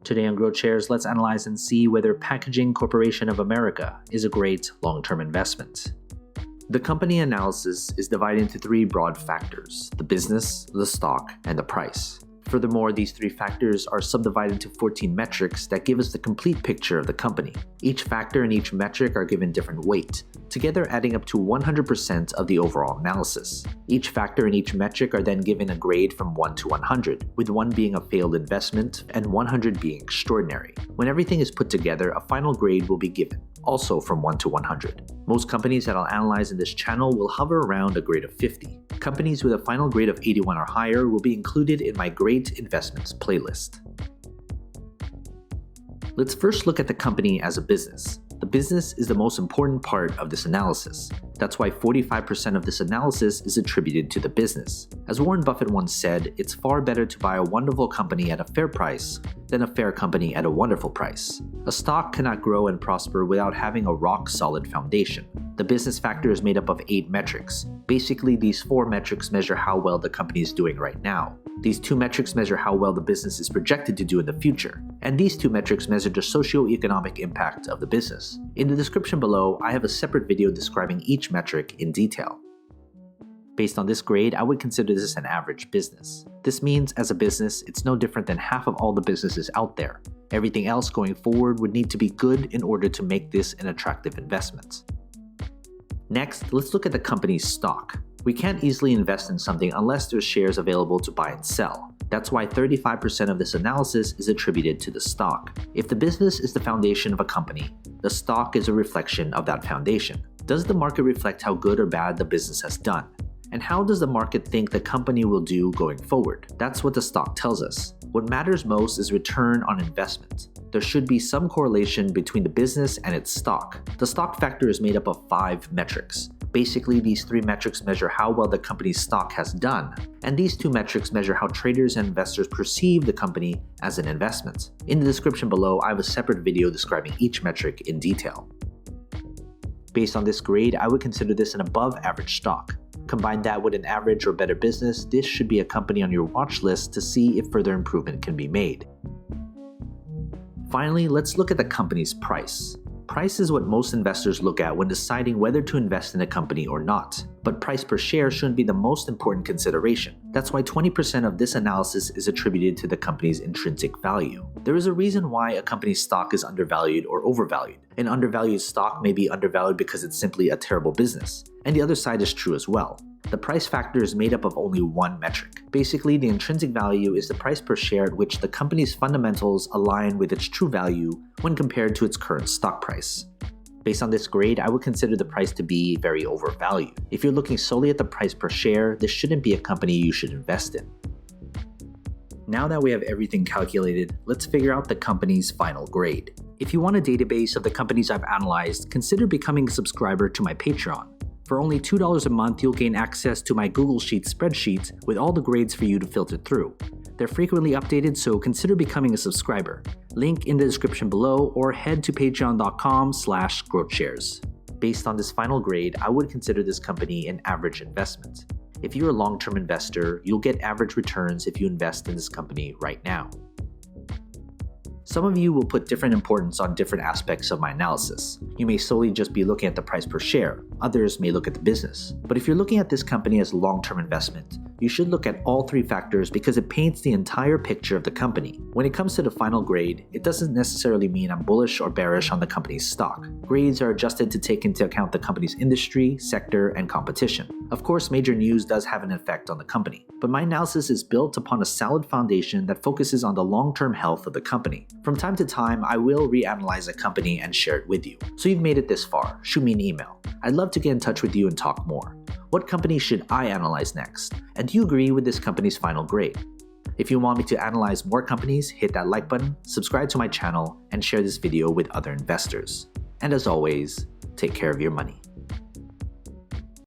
Today on GrowthShares, let's analyze and see whether Packaging Corporation of America is a great long-term investment. The company analysis is divided into three broad factors: the business, the stock, and the price. Furthermore, these three factors are subdivided into 14 metrics that give us the complete picture of the company. Each factor and each metric are given different weight, together adding up to 100% of the overall analysis. Each factor and each metric are then given a grade from 1 to 100, with 1 being a failed investment and 100 being extraordinary. When everything is put together, a final grade will be given, also from 1 to 100. Most companies that I'll analyze in this channel will hover around a grade of 50. Companies with a final grade of 81 or higher will be included in my Great Investments playlist. Let's first look at the company as a business. The business is the most important part of this analysis. That's why 45% of this analysis is attributed to the business. As Warren Buffett once said, it's far better to buy a wonderful company at a fair price than a fair company at a wonderful price. A stock cannot grow and prosper without having a rock-solid foundation. The business factor is made up of 8 metrics. Basically, these 4 metrics measure how well the company is doing right now. These 2 metrics measure how well the business is projected to do in the future. And these 2 metrics measure the socio-economic impact of the business. In the description below, I have a separate video describing each metric in detail. Based on this grade, I would consider this an average business. This means, as a business, it's no different than half of all the businesses out there. Everything else going forward would need to be good in order to make this an attractive investment. Next, let's look at the company's stock. We can't easily invest in something unless there's shares available to buy and sell. That's why 35% of this analysis is attributed to the stock. If the business is the foundation of a company, the stock is a reflection of that foundation. Does the market reflect how good or bad the business has done? And how does the market think the company will do going forward? That's what the stock tells us. What matters most is return on investment. There should be some correlation between the business and its stock. The stock factor is made up of 5 metrics. Basically, these 3 metrics measure how well the company's stock has done, and these 2 metrics measure how traders and investors perceive the company as an investment. In the description below, I have a separate video describing each metric in detail. Based on this grade, I would consider this an above-average stock. Combine that with an average or better business, this should be a company on your watch list to see if further improvement can be made. Finally, let's look at the company's price. Price is what most investors look at when deciding whether to invest in a company or not. But price per share shouldn't be the most important consideration. That's why 20% of this analysis is attributed to the company's intrinsic value. There is a reason why a company's stock is undervalued or overvalued. An undervalued stock may be undervalued because it's simply a terrible business. And the other side is true as well. The price factor is made up of only 1 metric. Basically, the intrinsic value is the price per share at which the company's fundamentals align with its true value when compared to its current stock price. Based on this grade, I would consider the price to be very overvalued. If you're looking solely at the price per share, this shouldn't be a company you should invest in. Now that we have everything calculated, let's figure out the company's final grade. If you want a database of the companies I've analyzed, consider becoming a subscriber to my Patreon. For only $2 a month, you'll gain access to my Google Sheets spreadsheet with all the grades for you to filter through. They're frequently updated, so consider becoming a subscriber. Link in the description below, or head to patreon.com/growthshares. Based on this final grade, I would consider this company an average investment. If you're a long-term investor, you'll get average returns if you invest in this company right now. Some of you will put different importance on different aspects of my analysis. You may solely just be looking at the price per share. Others may look at the business. But if you're looking at this company as a long-term investment, you should look at all 3 factors because it paints the entire picture of the company. When it comes to the final grade, it doesn't necessarily mean I'm bullish or bearish on the company's stock. Grades are adjusted to take into account the company's industry, sector, and competition. Of course, major news does have an effect on the company, but my analysis is built upon a solid foundation that focuses on the long-term health of the company. From time to time, I will reanalyze a company and share it with you. So you've made it this far, shoot me an email. I'd love to get in touch with you and talk more. What company should I analyze next? And do you agree with this company's final grade? If you want me to analyze more companies, hit that like button, subscribe to my channel, and share this video with other investors. And as always, take care of your money.